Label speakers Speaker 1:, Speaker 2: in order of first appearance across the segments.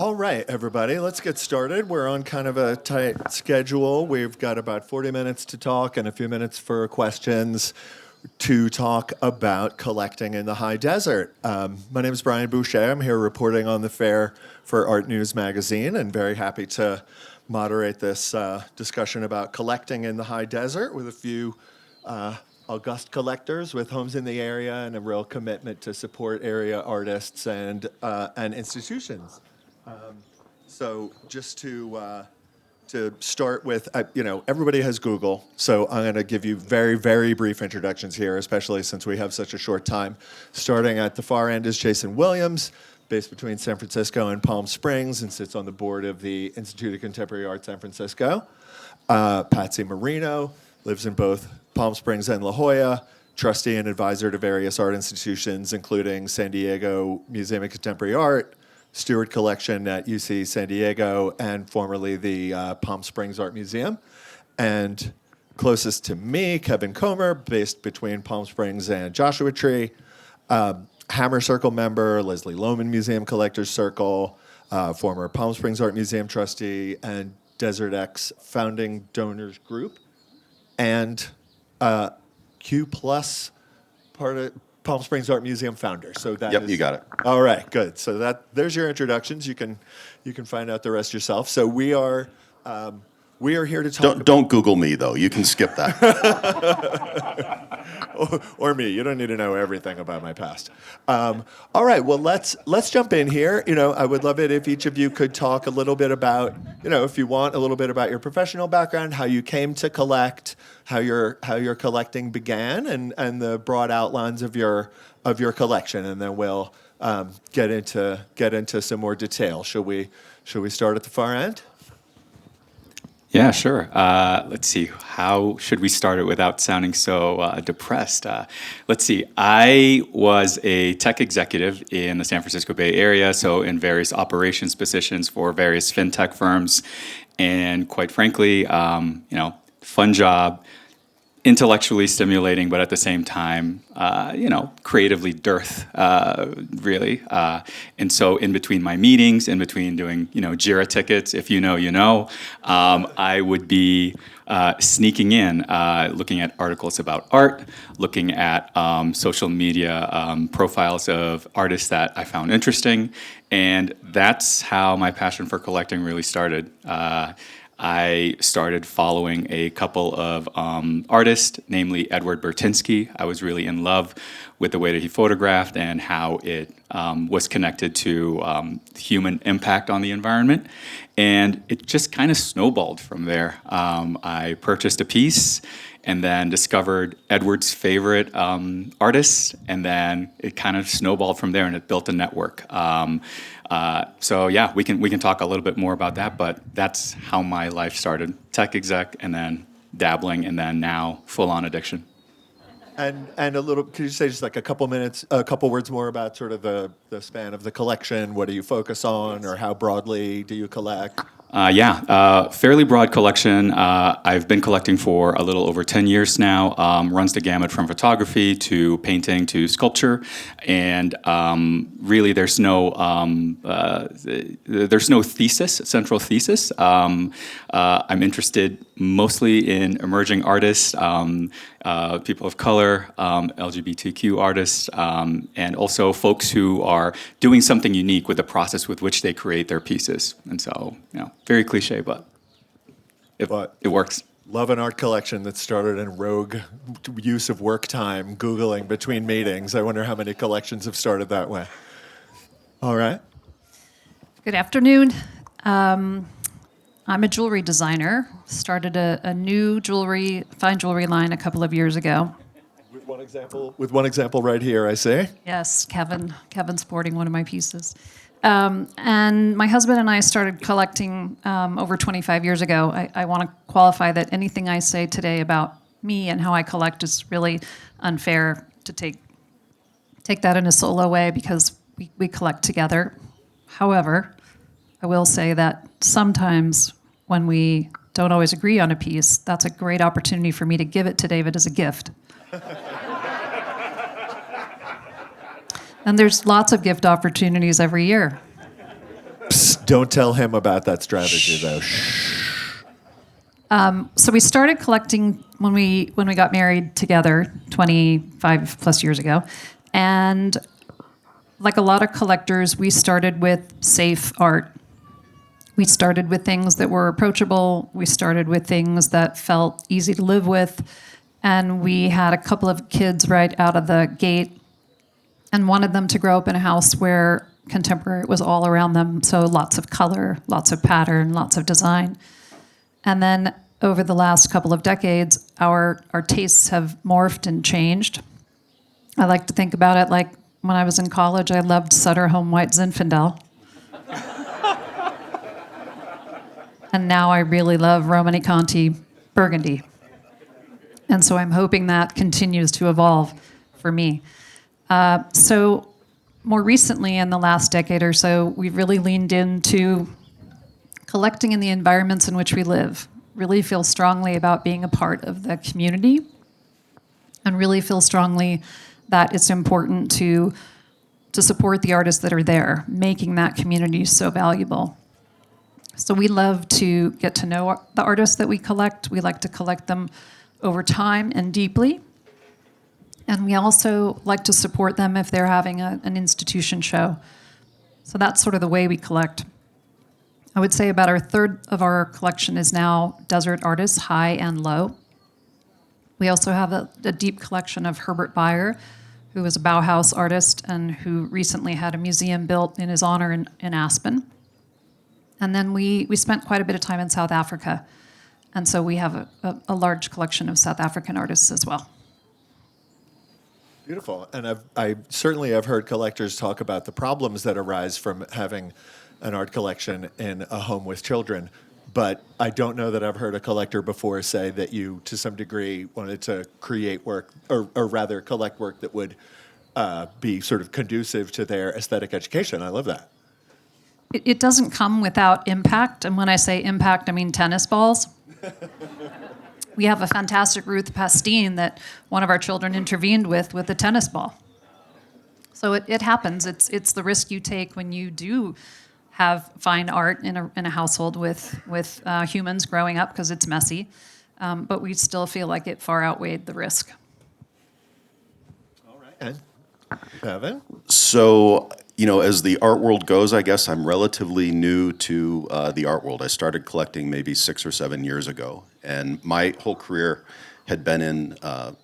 Speaker 1: All right, everybody, let's get started. We're on kind of a tight schedule. We've got about 40 minutes to talk and a few minutes for questions to talk about collecting in the high desert. My name is Brian Boucher. I'm here reporting on the fair for ARTnews magazine, and very happy to moderate this discussion about collecting in the high desert with a few august collectors with homes in the area and a real commitment to support area artists and institutions. So just to start with, everybody has Google, so I'm going to give you very, very brief introductions here, especially since we have such a short time. Starting at the far end is Jason Williams, based between San Francisco and Palm Springs, and sits on the board of the Institute of Contemporary Art San Francisco. Patsy Marino lives in both Palm Springs and La Jolla, trustee and advisor to various art institutions, including San Diego Museum of Contemporary Art, Stewart Collection at UC San Diego, and formerly the Palm Springs Art Museum. And closest to me, Kevin Comer, based between Palm Springs and Joshua Tree, Hammer Circle member, Leslie Lohman Museum Collectors Circle, former Palm Springs Art Museum trustee, and Desert X founding donors group, and Q Plus part of Palm Springs Art Museum founder. So that
Speaker 2: Yep, you got it.
Speaker 1: All right, good. So there's your introductions. You can find out the rest yourself. So we are here to talk.
Speaker 2: Don't Google me though. You can skip that.
Speaker 1: or me. You don't need to know everything about my past. All right. Well, let's jump in here. I would love it if each of you could talk a little bit about, if you want, a little bit about your professional background, how you came to collect, how your collecting began, and the broad outlines of your collection, and then we'll get into some more detail. Should we start at the far end?
Speaker 3: Yeah, sure. Let's see. How should we start it without sounding so depressed? Let's see. I was a tech executive in the San Francisco Bay Area, so in various operations positions for various fintech firms. And quite frankly, fun job, intellectually stimulating, but at the same time, creatively dearth, really. And so in between my meetings, in between doing, JIRA tickets, if you know, I would be sneaking in, looking at articles about art, looking at social media profiles of artists that I found interesting. And that's how my passion for collecting really started. I started following a couple of artists, namely Edward Burtynsky. I was really in love with the way that he photographed and how it was connected to human impact on the environment. And it just kind of snowballed from there. I purchased a piece and then discovered Edward's favorite artists, and then it kind of snowballed from there, and it built a network. So yeah, we can talk a little bit more about that, but that's how my life started. Tech exec, and then dabbling, and then now full-on addiction.
Speaker 1: And a little, could you say just like a couple words more about sort of the span of the collection? What do you focus on, or how broadly do you collect?
Speaker 3: Fairly broad collection. I've been collecting for a little over 10 years now. Runs the gamut from photography to painting to sculpture, and really there's no central thesis. I'm interested mostly in emerging artists, people of color, LGBTQ artists, and also folks who are doing something unique with the process with which they create their pieces. And so, very cliche, but it works.
Speaker 1: Love an art collection that started in rogue use of work time, Googling between meetings. I wonder how many collections have started that way. All right.
Speaker 4: Good afternoon. I'm a jewelry designer. Started a new fine jewelry line a couple of years ago.
Speaker 1: With one example right here, I see.
Speaker 4: Yes, Kevin's sporting one of my pieces. And my husband and I started collecting over 25 years ago. I want to qualify that anything I say today about me and how I collect is really unfair to take that in a solo way, because we collect together. However, I will say that sometimes when we don't always agree on a piece, that's a great opportunity for me to give it to David as a gift. And there's lots of gift opportunities every year.
Speaker 1: Psst, Don't tell him about that strategy, though.
Speaker 4: So we started collecting when we got married together 25 plus years ago, and like a lot of collectors, we started with safe art. We started with things that were approachable. We started with things that felt easy to live with, and we had a couple of kids right out of the gate, and wanted them to grow up in a house where contemporary was all around them. So lots of color, lots of pattern, lots of design. And then over the last couple of decades, our tastes have morphed and changed. I like to think about it like when I was in college, I loved Sutter Home White Zinfandel. And now I really love Romani Conti Burgundy. And so I'm hoping that continues to evolve for me. So more recently, in the last decade or so, we've really leaned into collecting in the environments in which we live, really feel strongly about being a part of the community, and really feel strongly that it's important to support the artists that are there, making that community so valuable. So we love to get to know the artists that we collect. We like to collect them over time and deeply. And we also like to support them if they're having an institution show. So that's sort of the way we collect. I would say about a third of our collection is now desert artists, high and low. We also have a deep collection of Herbert Bayer, who was a Bauhaus artist and who recently had a museum built in his honor in Aspen. And then we spent quite a bit of time in South Africa. And so we have a large collection of South African artists as well.
Speaker 1: Beautiful. And I certainly have heard collectors talk about the problems that arise from having an art collection in a home with children. But I don't know that I've heard a collector before say that you, to some degree, wanted to create work, or rather collect work that would be sort of conducive to their aesthetic education. I love that.
Speaker 4: It doesn't come without impact. And when I say impact, I mean tennis balls. We have a fantastic Ruth Pastine that one of our children intervened with a tennis ball. So it happens. It's the risk you take when you do have fine art in a household with humans growing up, because it's messy. But we still feel like it far outweighed the risk.
Speaker 1: All right. And Kevin?
Speaker 2: So, as the art world goes, I guess I'm relatively new to the art world. I started collecting maybe 6 or 7 years ago, and my whole career had been in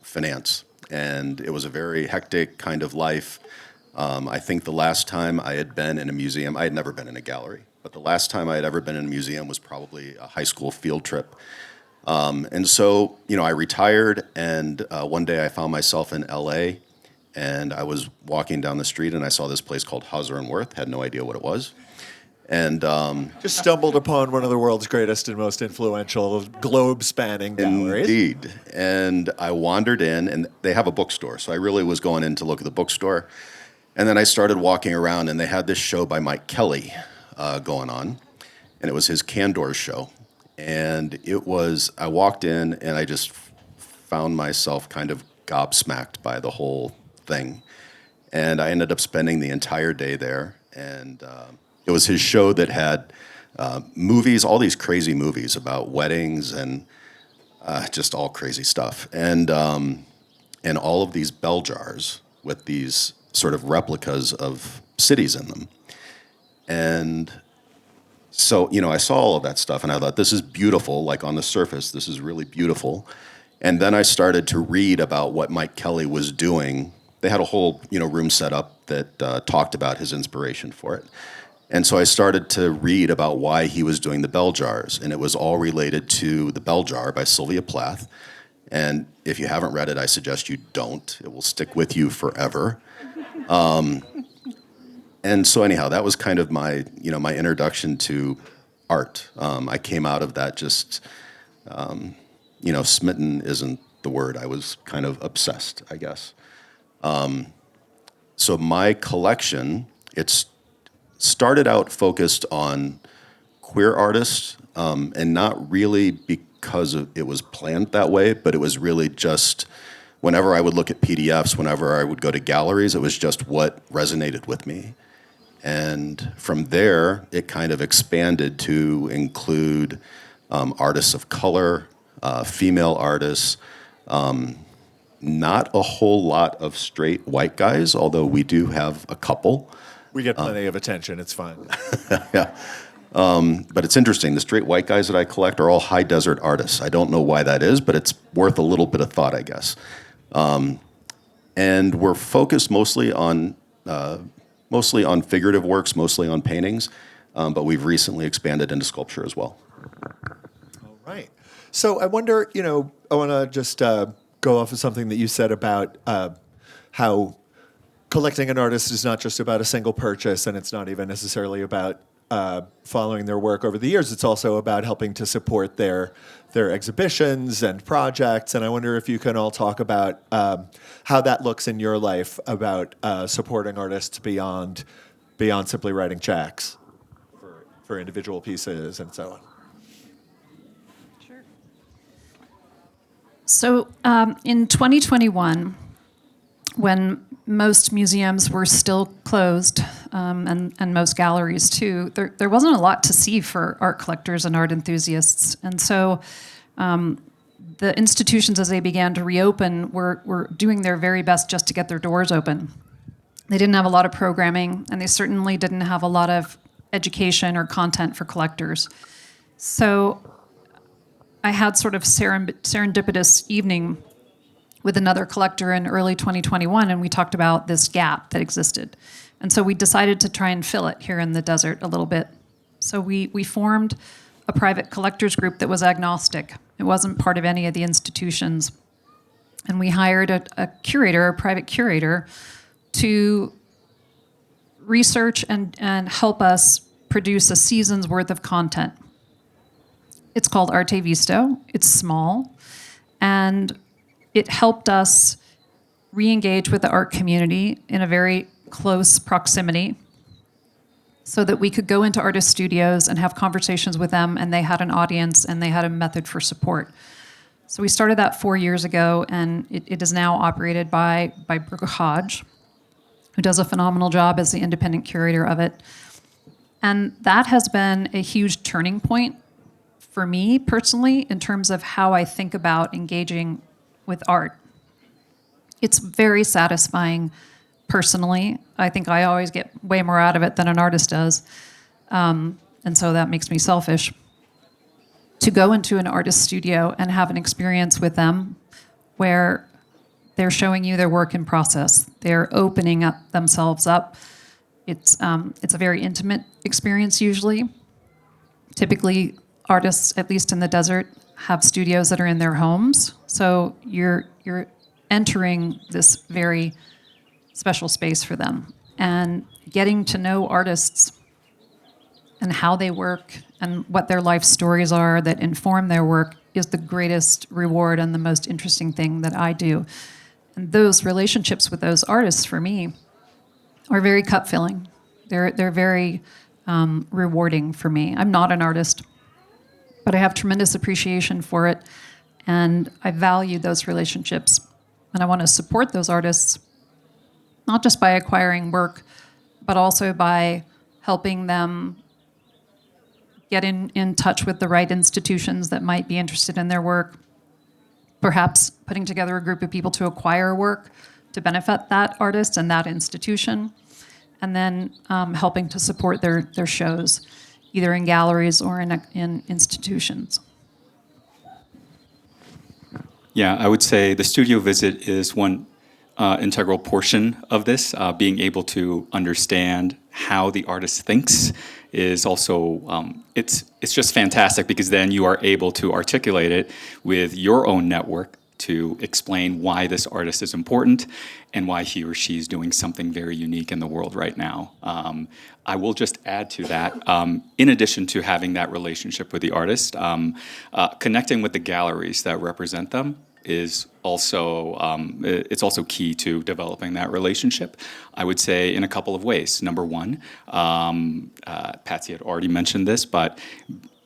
Speaker 2: finance, and it was a very hectic kind of life. I think the last time I had been in a museum, I had never been in a gallery, but the last time I had ever been in a museum was probably a high school field trip. And so, I retired, and one day I found myself in LA, and I was walking down the street, and I saw this place called Hauser and Wirth, had no idea what it was. And
Speaker 1: just stumbled upon one of the world's greatest and most influential globe-spanning galleries.
Speaker 2: Indeed. And I wandered in, and they have a bookstore, so I really was going in to look at the bookstore. And then I started walking around, and they had this show by Mike Kelly going on, and it was his Candors show. And I walked in, and I just found myself kind of gobsmacked by the whole thing. And I ended up spending the entire day there, and it was his show that had movies, all these crazy movies about weddings and just all crazy stuff. And all of these bell jars with these sort of replicas of cities in them. And so, I saw all of that stuff, and I thought, this is beautiful, like on the surface, this is really beautiful. And then I started to read about what Mike Kelly was doing. They had a whole, room set up that talked about his inspiration for it. And so I started to read about why he was doing the bell jars, and it was all related to The Bell Jar by Sylvia Plath. And if you haven't read it, I suggest you don't. It will stick with you forever. And so anyhow, that was kind of my introduction to art. I came out of that just, smitten isn't the word. I was kind of obsessed, I guess. So my collection, it's started out focused on queer artists, and not really because it was planned that way, but it was really just whenever I would look at PDFs, whenever I would go to galleries, it was just what resonated with me. And from there, it kind of expanded to include artists of color, female artists, not a whole lot of straight white guys, although we do have a couple.
Speaker 1: We get plenty of attention. It's fine.
Speaker 2: Yeah. But it's interesting. The straight white guys that I collect are all high desert artists. I don't know why that is, but it's worth a little bit of thought, I guess. And we're focused mostly on figurative works, mostly on paintings, but we've recently expanded into sculpture as well.
Speaker 1: All right. So I wonder, I want to just go off of something that you said about how collecting an artist is not just about a single purchase, and it's not even necessarily about following their work over the years. It's also about helping to support their exhibitions and projects. And I wonder if you can all talk about how that looks in your life about supporting artists beyond simply writing checks for individual pieces and so on.
Speaker 4: Sure. So in 2021, when most museums were still closed, and most galleries too, there wasn't a lot to see for art collectors and art enthusiasts. And so the institutions, as they began to reopen, were doing their very best just to get their doors open. They didn't have a lot of programming, and they certainly didn't have a lot of education or content for collectors. So I had sort of serendipitous evening with another collector in early 2021, and we talked about this gap that existed. And so we decided to try and fill it here in the desert a little bit. So we formed a private collectors group that was agnostic. It wasn't part of any of the institutions. And we hired a curator, a private curator, to research and help us produce a season's worth of content. It's called Arte Visto. It's small. And it helped us re-engage with the art community in a very close proximity so that we could go into artist studios and have conversations with them, and they had an audience and they had a method for support. So we started that 4 years ago, and it is now operated by Brooke Hodge, who does a phenomenal job as the independent curator of it. And that has been a huge turning point for me personally in terms of how I think about engaging with art. It's very satisfying personally. I think I always get way more out of it than an artist does. And so that makes me selfish. To go into an artist studio and have an experience with them where they're showing you their work in process. They're opening up themselves up. It's a very intimate experience usually. Typically, artists, at least in the desert, have studios that are in their homes. So you're entering this very special space for them. And getting to know artists and how they work and what their life stories are that inform their work is the greatest reward and the most interesting thing that I do. And those relationships with those artists, for me, are very cup-filling. They're very rewarding for me. I'm not an artist, but I have tremendous appreciation for it, and I value those relationships. And I want to support those artists, not just by acquiring work, but also by helping them get in touch with the right institutions that might be interested in their work, perhaps putting together a group of people to acquire work to benefit that artist and that institution, and then helping to support their shows, either in galleries or in institutions.
Speaker 3: Yeah, I would say the studio visit is one integral portion of this. Being able to understand how the artist thinks is also, it's just fantastic, because then you are able to articulate it with your own network to explain why this artist is important and why he or she is doing something very unique in the world right now. I will just add to that, in addition to having that relationship with the artist, connecting with the galleries that represent them is also, it's also key to developing that relationship, I would say, in a couple of ways. Number one, Patsy had already mentioned this, but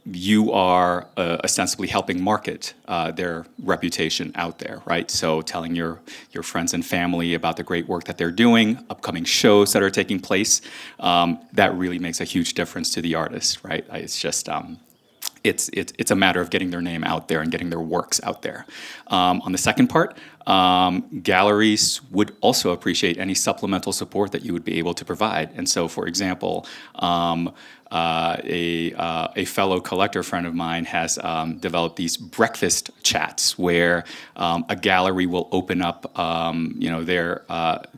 Speaker 3: you are ostensibly helping market their reputation out there, right? So telling your friends and family about the great work that they're doing, upcoming shows that are taking place, that really makes a huge difference to the artist, right? It's just it's a matter of getting their name out there and getting their works out there. On the second part, galleries would also appreciate any supplemental support that you would be able to provide. And so, for example, a fellow collector friend of mine has developed these breakfast chats where a gallery will open up,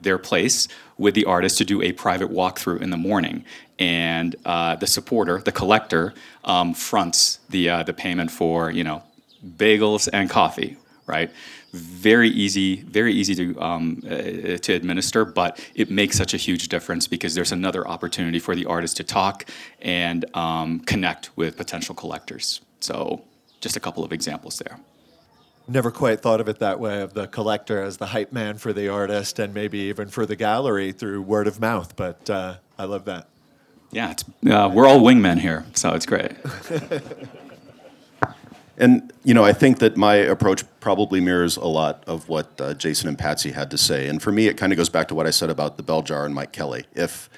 Speaker 3: their place with the artist to do a private walkthrough in the morning, and the supporter, the collector, fronts the payment for bagels and coffee, right? Very easy to administer, but it makes such a huge difference because there's another opportunity for the artist to talk and connect with potential collectors. So just a couple of examples there.
Speaker 1: Never quite thought of it that way, of the collector as the hype man for the artist and maybe even for the gallery through word of mouth, but I love that.
Speaker 3: Yeah, we're all wingmen here, so it's great.
Speaker 2: And, I think that my approach probably mirrors a lot of what Jason and Patsy had to say. And for me, it kind of goes back to what I said about the bell jar and Mike Kelly. If,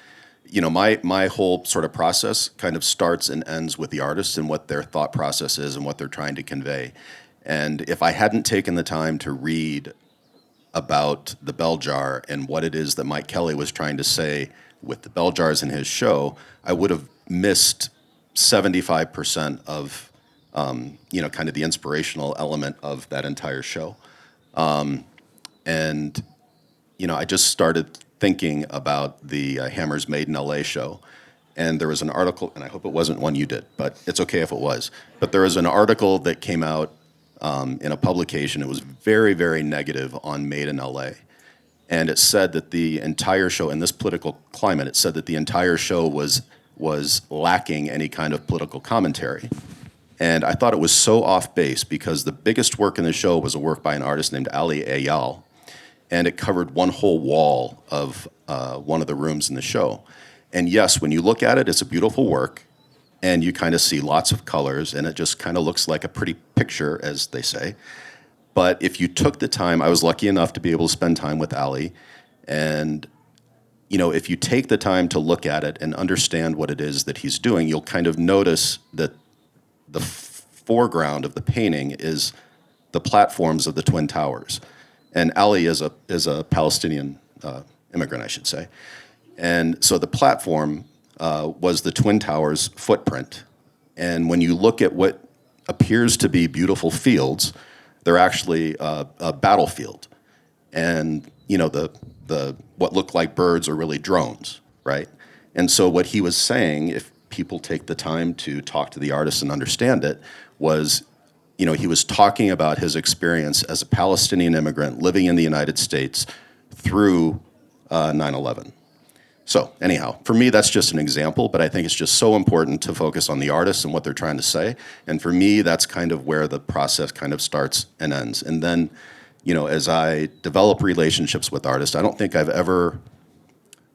Speaker 2: my whole sort of process kind of starts and ends with the artist and what their thought process is and what they're trying to convey. And if I hadn't taken the time to read about the bell jar and what it is that Mike Kelly was trying to say with the bell jars in his show, I would have missed 75% of kind of the inspirational element of that entire show. I just started thinking about the Hammers Made in LA show. And there was an article, and I hope it wasn't one you did, but it's okay if it was. But there was an article that came out in a publication. It was very, very negative on Made in LA. And it said that the entire show, in this political climate, it said that the entire show was lacking any kind of political commentary. And I thought it was so off base because the biggest work in the show was a work by an artist named Ali Ayal, and it covered one whole wall of one of the rooms in the show. And yes, when you look at it, it's a beautiful work, and you kind of see lots of colors, and it just kind of looks like a pretty picture, as they say. But if you took the time, I was lucky enough to be able to spend time with Ali, and if you take the time to look at it and understand what it is that he's doing, you'll kind of notice that the foreground of the painting is the platforms of the Twin Towers. And Ali is a Palestinian immigrant, I should say. And so the platform was the Twin Towers footprint. And when you look at what appears to be beautiful fields, they're actually a battlefield. And, the what look like birds are really drones, right? And so what he was saying, if people take the time to talk to the artist and understand it, was, he was talking about his experience as a Palestinian immigrant living in the United States through 9/11. So anyhow, for me, that's just an example, but I think it's just so important to focus on the artist and what they're trying to say. And for me, that's kind of where the process kind of starts and ends. And then, as I develop relationships with artists, I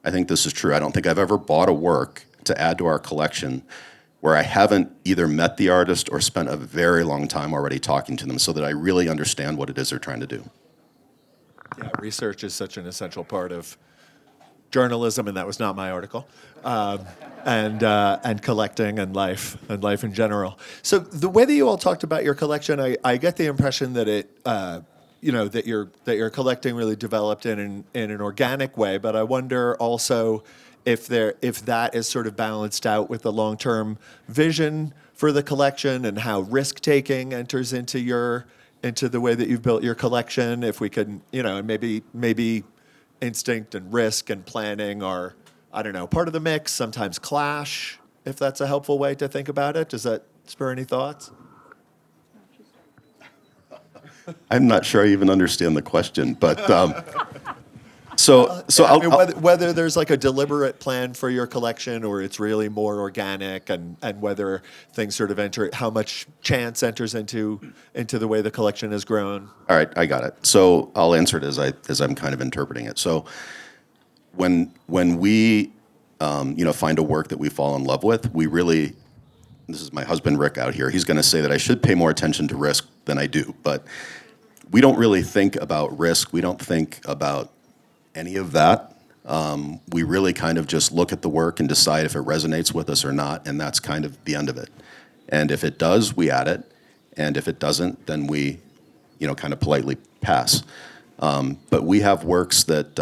Speaker 2: think this is true, I don't think I've ever bought a work to add to our collection where I haven't either met the artist or spent a very long time already talking to them so that I really understand what it is they're trying to do.
Speaker 1: Yeah, research is such an essential part of journalism, and that was not my article, and collecting and life in general. So the way that you all talked about your collection, I get the impression that that you're collecting really developed in an organic way. But I wonder also if that is sort of balanced out with the long-term vision for the collection and how risk-taking enters into the way that you've built your collection. If we could, and maybe instinct and risk and planning are, I don't know, part of the mix, sometimes clash, if that's a helpful way to think about it. Does that spur any thoughts?
Speaker 2: I'm not sure I even understand the question, but
Speaker 1: whether there's like a deliberate plan for your collection or it's really more organic, and whether things sort of how much chance enters into the way the collection has grown.
Speaker 2: All right, I got it. So I'll answer it as I'm kind of interpreting it. So when we find a work that we fall in love with, we really this is my husband Rick out here, he's going to say that I should pay more attention to risk than I do. But we don't really think about risk. We don't think about any of that. We really kind of just look at the work and decide if it resonates with us or not, and that's kind of the end of it. And if it does, we add it, and if it doesn't, then we, kind of politely pass. But we have works that,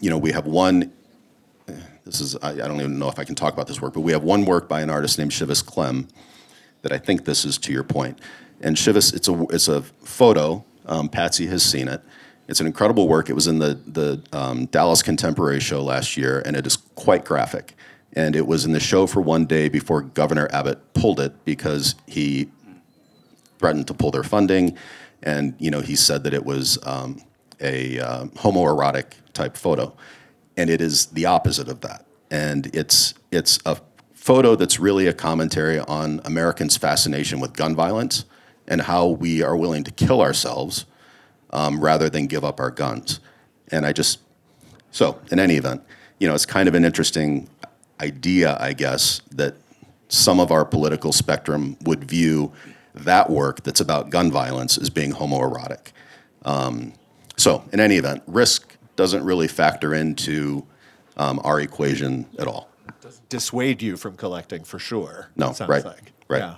Speaker 2: we have one. I don't even know if I can talk about this work, but we have one work by an artist named Shivis Clem that I think this is to your point. And Shivis, it's a photo. Patsy has seen it. It's an incredible work. It was in the Dallas Contemporary Show last year, and it is quite graphic. And it was in the show for one day before Governor Abbott pulled it because he threatened to pull their funding, and he said that it was a homoerotic type photo, and it is the opposite of that. And it's a photo that's really a commentary on Americans' fascination with gun violence and how we are willing to kill ourselves rather than give up our guns. And so in any event, it's kind of an interesting idea, I guess, that some of our political spectrum would view that work that's about gun violence as being homoerotic. So in any event, risk doesn't really factor into our equation at all.
Speaker 1: Doesn't dissuade you from collecting, for sure.
Speaker 2: No,
Speaker 1: it sounds
Speaker 2: right,
Speaker 1: like.
Speaker 2: right.
Speaker 1: Yeah.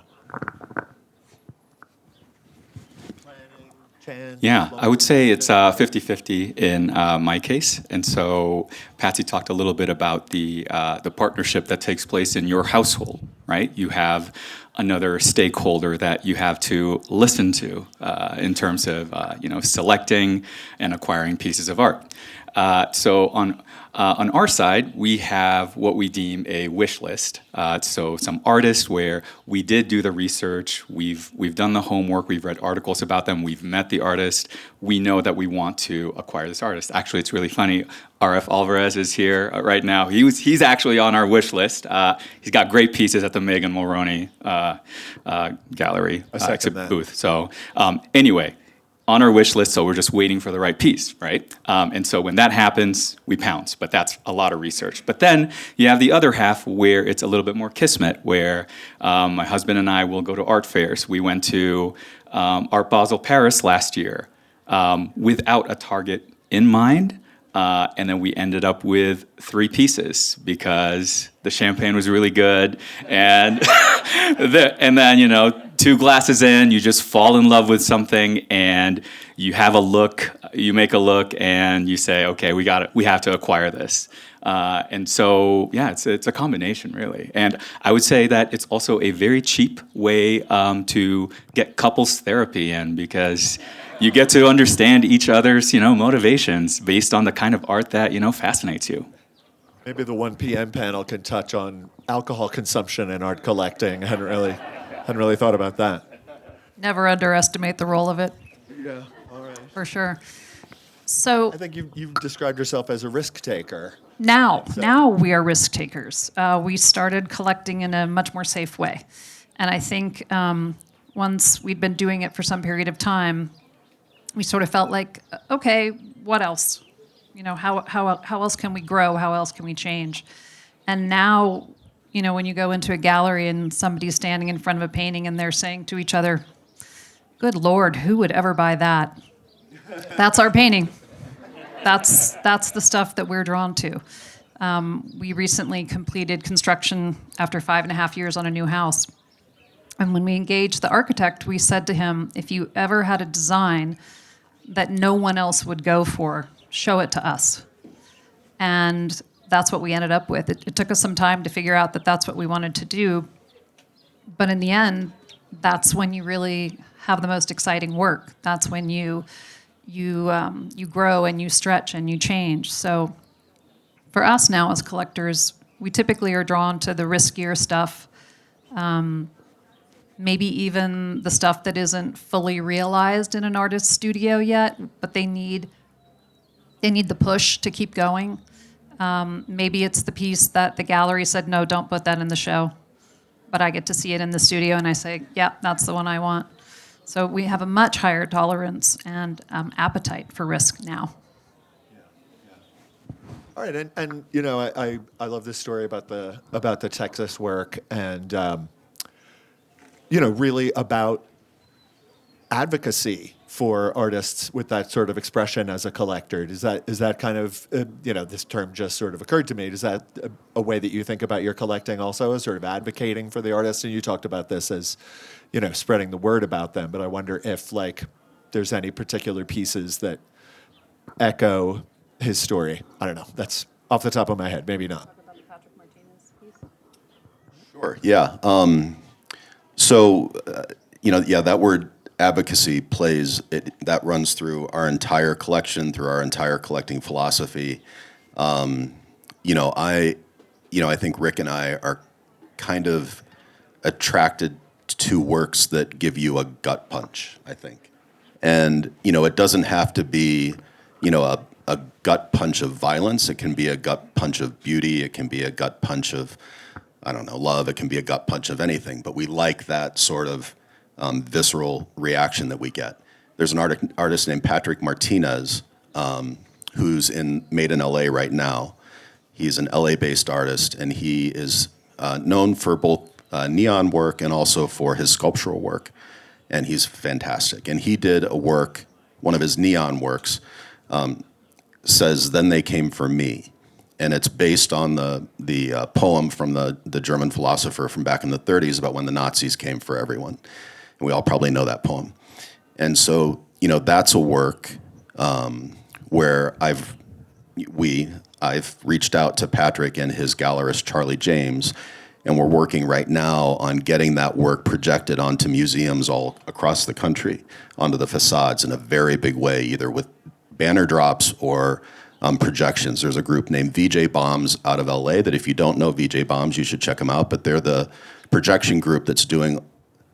Speaker 3: Yeah, I would say it's 50-50 in my case. And so Patsy talked a little bit about the partnership that takes place in your household, right? You have another stakeholder that you have to listen to in terms of selecting and acquiring pieces of art. So on our side, we have what we deem a wish list. So some artists where we did do the research, we've done the homework, we've read articles about them, we've met the artist, we know that we want to acquire this artist. Actually, it's really funny. R.F. Alvarez is here right now. He's actually on our wish list. He's got great pieces at the Megan Mulroney gallery booth. So anyway, on our wish list, so we're just waiting for the right piece, right? And so when that happens, we pounce, but that's a lot of research. But then you have the other half where it's a little bit more kismet, where my husband and I will go to art fairs. We went to Art Basel Paris last year without a target in mind. And then we ended up with 3 pieces because the champagne was really good. And, and then, 2 glasses in, you just fall in love with something and you have a look, you make a look and you say, okay, we have to acquire this. And so, yeah, it's a combination, really. And I would say that it's also a very cheap way to get couples therapy in because you get to understand each other's, motivations based on the kind of art that, fascinates you.
Speaker 1: Maybe the 1 p.m. panel can touch on alcohol consumption and art collecting. I hadn't really thought about that.
Speaker 4: Never underestimate the role of it.
Speaker 1: Yeah, all right.
Speaker 4: For sure. So
Speaker 1: I think you've described yourself as a risk taker.
Speaker 4: now we are risk takers. We started collecting in a much more safe way. And I think once we'd been doing it for some period of time, we sort of felt like, okay, what else? How else can we grow? How else can we change? And now, when you go into a gallery and somebody's standing in front of a painting and they're saying to each other, good Lord, who would ever buy that? That's our painting. That's the stuff that we're drawn to. We recently completed construction after 5.5 years on a new house. And when we engaged the architect, we said to him, if you ever had a design that no one else would go for, show it to us. And that's what we ended up with. It took us some time to figure out that that's what we wanted to do. But in the end, that's when you really have the most exciting work. That's when you grow and you stretch and you change. So for us now as collectors, we typically are drawn to the riskier stuff, maybe even the stuff that isn't fully realized in an artist's studio yet, but they need the push to keep going. Maybe it's the piece that the gallery said, no, don't put that in the show. But I get to see it in the studio and I say, yeah, that's the one I want. So we have a much higher tolerance and appetite for risk now.
Speaker 1: All right, and I love this story about the Texas work, and really about advocacy for artists with that sort of expression as a collector. Is that kind of, this term just sort of occurred to me. Is that a way that you think about your collecting also, as sort of advocating for the artists? And you talked about this as, spreading the word about them. But I wonder if, there's any particular pieces that echo his story. I don't know. That's off the top of my head. Maybe not.
Speaker 2: Sure. Yeah. That word advocacy that runs through our entire collection, through our entire collecting philosophy. I think Rick and I are kind of attracted to works that give you a gut punch, I think. And, it doesn't have to be, a gut punch of violence. It can be a gut punch of beauty. It can be a gut punch of, love. It can be a gut punch of anything. But we like that sort of visceral reaction that we get. There's an artist named Patrick Martinez who's made in LA right now. He's an LA-based artist, and he is known for both neon work and also for his sculptural work. And he's fantastic. And he did a work, one of his neon works, says, "Then they came for me." And it's based on the poem from the German philosopher from back in the 30s about when the Nazis came for everyone. And we all probably know that poem. And so, that's a work where I've reached out to Patrick and his gallerist, Charlie James, and we're working right now on getting that work projected onto museums all across the country, onto the facades in a very big way, either with banner drops or projections. There's a group named VJ Bombs out of LA that if you don't know VJ Bombs, you should check them out. But they're the projection group that's doing,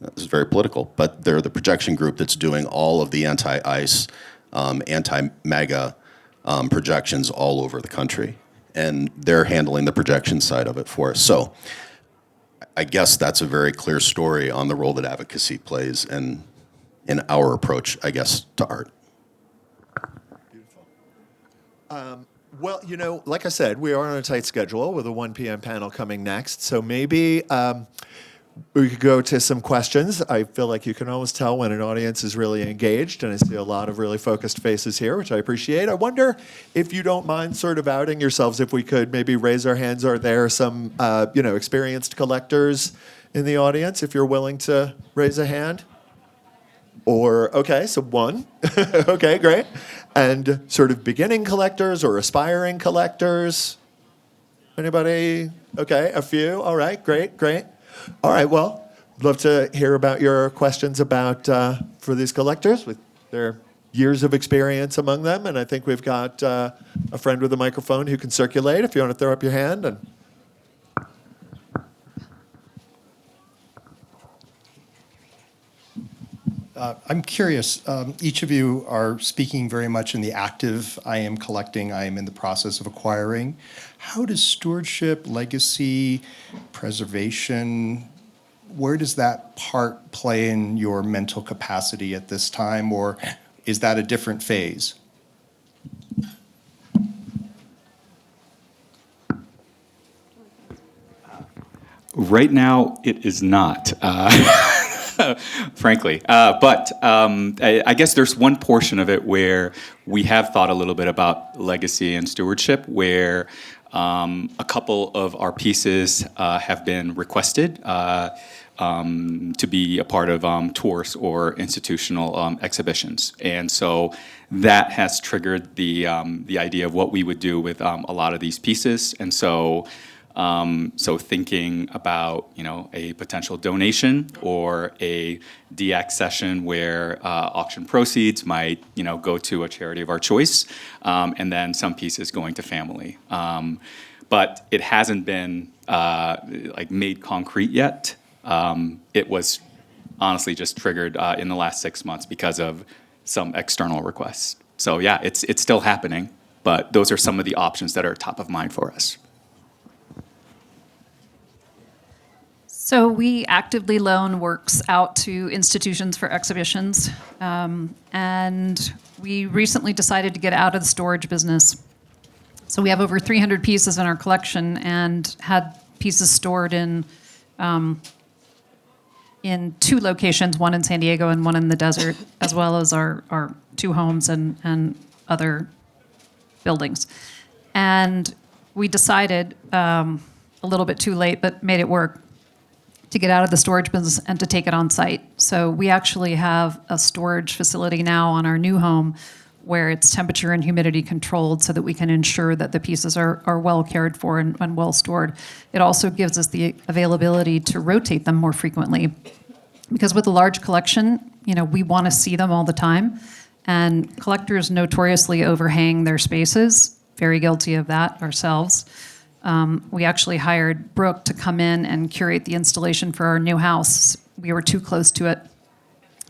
Speaker 2: this is very political, but they're the projection group that's doing all of the anti-ICE, anti-MAGA projections all over the country. And they're handling the projection side of it for us. So I guess that's a very clear story on the role that advocacy plays in our approach, I guess, to art.
Speaker 1: Well, like I said, we are on a tight schedule with a 1 p.m. panel coming next. So maybe we could go to some questions. I feel like you can always tell when an audience is really engaged, and I see a lot of really focused faces here, which I appreciate. I wonder if you don't mind sort of outing yourselves, if we could maybe raise our hands. Are there some, experienced collectors in the audience, if you're willing to raise a hand? Okay, so one. Okay, great. And sort of beginning collectors or aspiring collectors? Anybody? Okay, a few. All right, great. All right, well, love to hear about your questions about for these collectors with their years of experience among them. And I think we've got a friend with a microphone who can circulate if you want to throw up your hand. And
Speaker 5: I'm curious, each of you are speaking very much in the active, I am collecting, I am in the process of acquiring. How does stewardship, legacy, preservation, where does that part play in your mental capacity at this time, or is that a different phase?
Speaker 3: Right now, it is not. Frankly. But I guess there's one portion of it where we have thought a little bit about legacy and stewardship, where a couple of our pieces have been requested to be a part of tours or institutional exhibitions. And so that has triggered the idea of what we would do with a lot of these pieces. And so thinking about, a potential donation or a DX session where auction proceeds might, go to a charity of our choice, and then some pieces going to family. But it hasn't been made concrete yet. It was honestly just triggered in the last 6 months because of some external requests. So yeah, it's still happening, but those are some of the options that are top of mind for us.
Speaker 4: So we actively loan works out to institutions for exhibitions, and we recently decided to get out of the storage business. So we have over 300 pieces in our collection and had pieces stored in in 2 locations, one in San Diego and one in the desert, as well as our 2 homes and other buildings. And we decided, a little bit too late, but made it work, to get out of the storage business and to take it on site. So we actually have a storage facility now on our new home where it's temperature and humidity controlled so that we can ensure that the pieces are well cared for and well stored. It also gives us the availability to rotate them more frequently. Because with a large collection, we want to see them all the time. And collectors notoriously overhang their spaces, very guilty of that ourselves. We actually hired Brooke to come in and curate the installation for our new house. We were too close to it,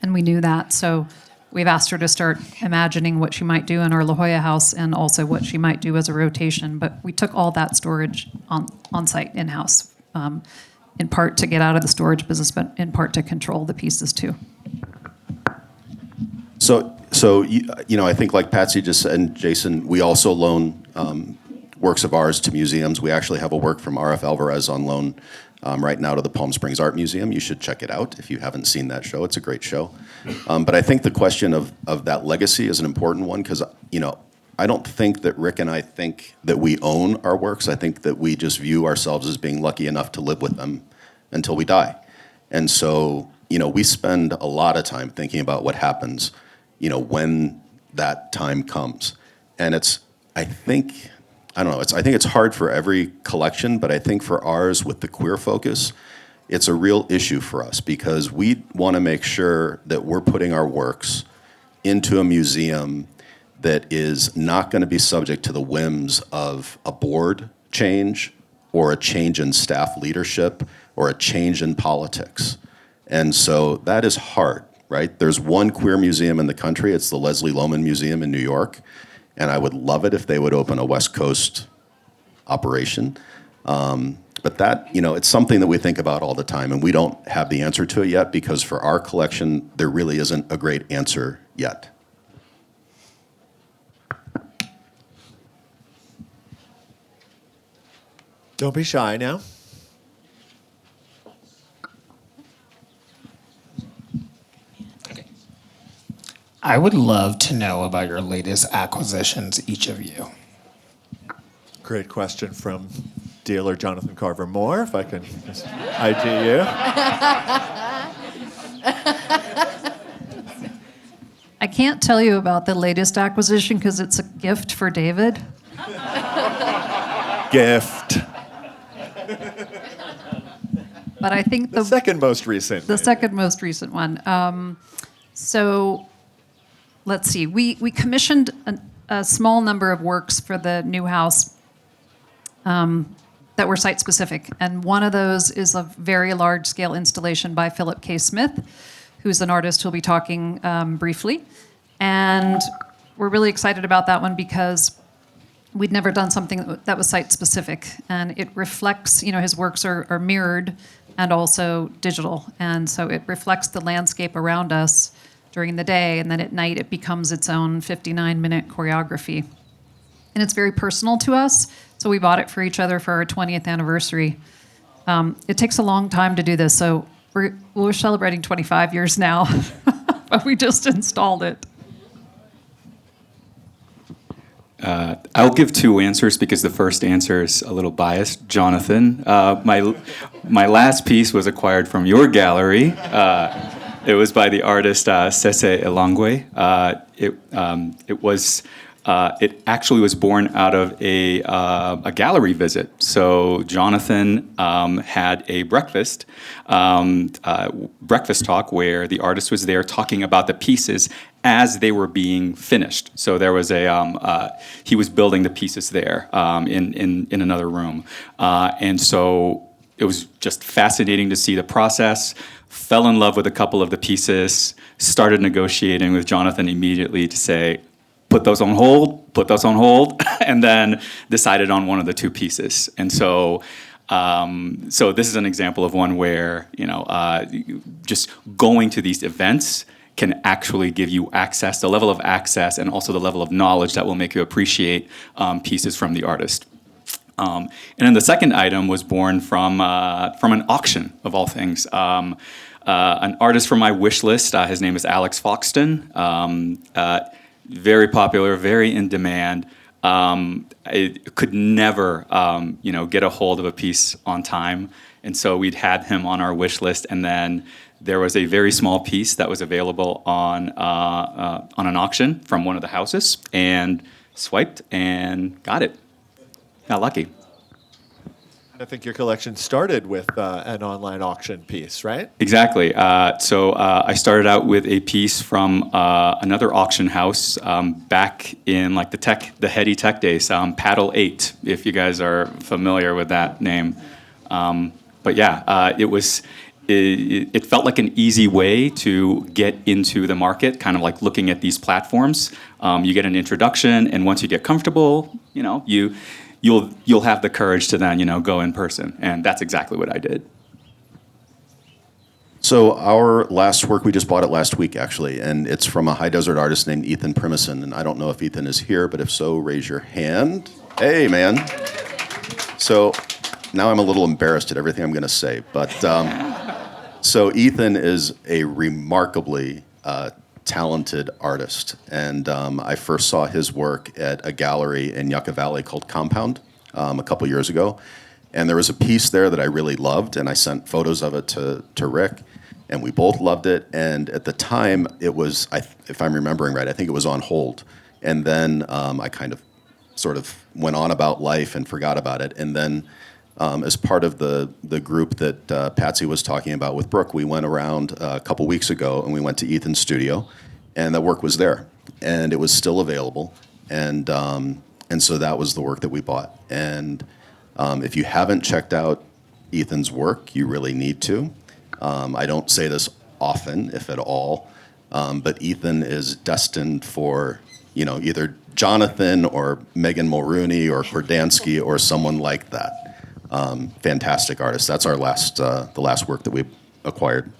Speaker 4: and we knew that. So we've asked her to start imagining what she might do in our La Jolla house and also what she might do as a rotation. But we took all that storage on site, in-house, in part to get out of the storage business, but in part to control the pieces too.
Speaker 2: So I think like Patsy just said, and Jason, we also loan works of ours to museums. We actually have a work from R.F. Alvarez on loan right now to the Palm Springs Art Museum. You should check it out if you haven't seen that show. It's a great show. But I think the question of that legacy is an important one because, I don't think that Rick and I think that we own our works. I think that we just view ourselves as being lucky enough to live with them until we die. And so, we spend a lot of time thinking about what happens, when that time comes. And I think it's hard for every collection, but I think for ours with the queer focus, it's a real issue for us because we want to make sure that we're putting our works into a museum that is not going to be subject to the whims of a board change or a change in staff leadership or a change in politics. And so that is hard, right? There's one queer museum in the country. It's the Leslie Lohman Museum in New York. And I would love it if they would open a West Coast operation. But that, it's something that we think about all the time, and we don't have the answer to it yet because for our collection, there really isn't a great answer yet.
Speaker 1: Don't be shy now.
Speaker 6: I would love to know about your latest acquisitions, each of you.
Speaker 1: Great question from dealer Jonathan Carver Moore, if I can just ID you.
Speaker 4: I can't tell you about the latest acquisition because it's a gift for David.
Speaker 1: Gift.
Speaker 4: But I think
Speaker 1: The second most recent.
Speaker 4: the second most recent one. So let's see. We commissioned a small number of works for the new house that were site specific, and one of those is a very large scale installation by Philip K. Smith, who's an artist who'll be talking briefly. And we're really excited about that one because we'd never done something that was site specific, and it reflects, his works are mirrored and also digital, and so it reflects the landscape around us during the day, and then at night it becomes its own 59-minute choreography. And it's very personal to us, so we bought it for each other for our 20th anniversary. It takes a long time to do this, so we're celebrating 25 years now, but we just installed it.
Speaker 3: I'll give 2 answers because the first answer is a little biased. Jonathan, my last piece was acquired from your gallery. It was by the artist Sese Elangwe. It actually was born out of a gallery visit. So Jonathan had a breakfast talk where the artist was there talking about the pieces as they were being finished. So there was he was building the pieces there in another room, and so it was just fascinating to see the process. Fell in love with a couple of the pieces. Started negotiating with Jonathan immediately to say, put those on hold, and then decided on one of the 2 pieces. And so this is an example of one where, just going to these events can actually give you access, the level of access, and also the level of knowledge that will make you appreciate pieces from the artist. And then the second item was born from an auction, of all things. an artist from my wish list. His name is Alex Foxton. Very popular, very in demand. I could never, get a hold of a piece on time, and so we'd had him on our wish list. And then there was a very small piece that was available on an auction from one of the houses, and swiped and got it. Got lucky.
Speaker 1: I think your collection started with an online auction piece, right?
Speaker 3: Exactly. So I started out with a piece from another auction house back in like the heady tech days, Paddle 8, if you guys are familiar with that name. But yeah, it felt like an easy way to get into the market, kind of like looking at these platforms. You get an introduction, and once you get comfortable, you'll have the courage to then go in person, and that's exactly what I did.
Speaker 2: So our last work, we just bought it last week, actually, and it's from a high desert artist named Ethan Primison. And I don't know if Ethan is here, but if so, raise your hand. Hey, man. So now I'm a little embarrassed at everything I'm going to say, but so Ethan is a remarkably talented artist, and I first saw his work at a gallery in Yucca Valley called Compound a couple years ago, and there was a piece there that I really loved, and I sent photos of it to Rick, and we both loved it. And at the time, it was, if I'm remembering right, I think it was on hold, and then I kind of sort of went on about life and forgot about it. And then as part of the group that Patsy was talking about with Brooke, we went around a couple weeks ago, and we went to Ethan's studio, and that work was there, and it was still available, and so that was the work that we bought. And if you haven't checked out Ethan's work, you really need to. I don't say this often, if at all, but Ethan is destined for either Jonathan or Megan Mulrooney or Kordansky or someone like that. Fantastic artist. That's our the last work that we acquired.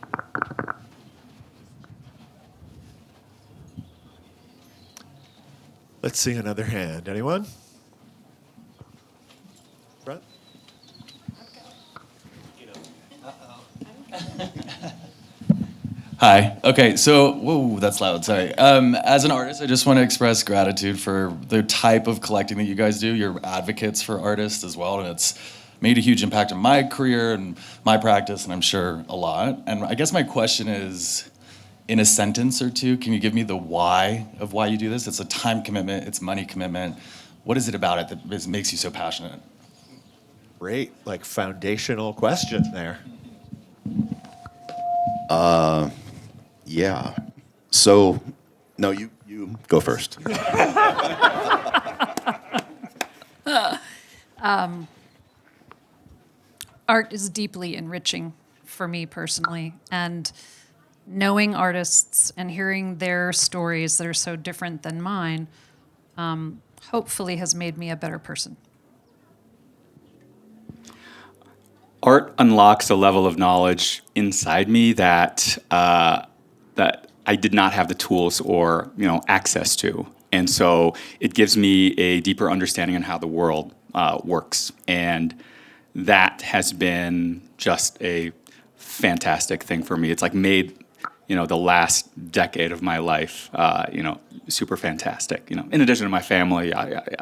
Speaker 1: Let's see another hand. Anyone? Brett?
Speaker 7: Hi. Okay, so, whoa, that's loud, sorry. As an artist, I just want to express gratitude for the type of collecting that you guys do. You're advocates for artists as well, and it's made a huge impact on my career and my practice, and I'm sure a lot. And I guess my question is, in a sentence or two, can you give me the why of why you do this? It's a time commitment, it's money commitment. What is it about it that makes you so passionate?
Speaker 1: Great, like foundational question there.
Speaker 2: Yeah. So, no, you go first.
Speaker 4: Art is deeply enriching for me personally, and knowing artists and hearing their stories that are so different than mine hopefully has made me a better person.
Speaker 3: Art unlocks a level of knowledge inside me that that I did not have the tools or access to, and so it gives me a deeper understanding on how the world works, and that has been just a fantastic thing for me. It's like made the last decade of my life super fantastic. In addition to my family, yada yada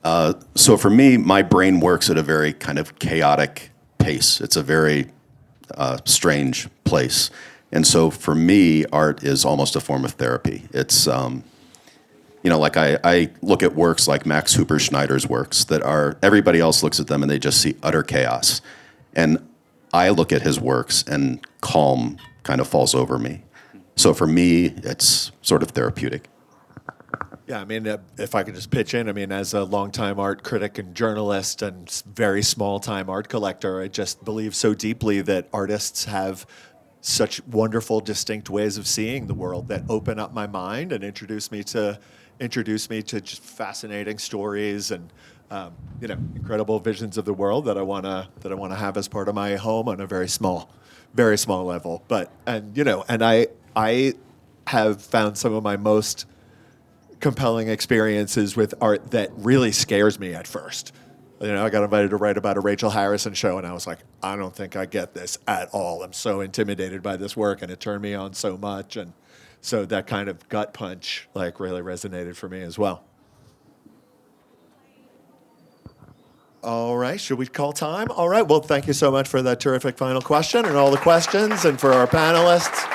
Speaker 3: yada.
Speaker 2: So for me, my brain works at a very kind of chaotic pace. It's a very strange place. And so for me, art is almost a form of therapy. It's, like I look at works like Max Huber-Schneider's works that are, everybody else looks at them and they just see utter chaos. And I look at his works and calm kind of falls over me. So for me, it's sort of therapeutic.
Speaker 1: Yeah, I mean, if I could just pitch in, I mean, as a longtime art critic and journalist and very small-time art collector, I just believe so deeply that artists have such wonderful, distinct ways of seeing the world that open up my mind and introduce me to just fascinating stories and incredible visions of the world that I wanna have as part of my home on a very small level. But I have found some of my most compelling experiences with art that really scares me at first. I got invited to write about a Rachel Harrison show, and I was like, I don't think I get this at all. I'm so intimidated by this work, and it turned me on so much. And so that kind of gut punch really resonated for me as well. All right, should we call time? All right, well, thank you so much for that terrific final question and all the questions, and for our panelists.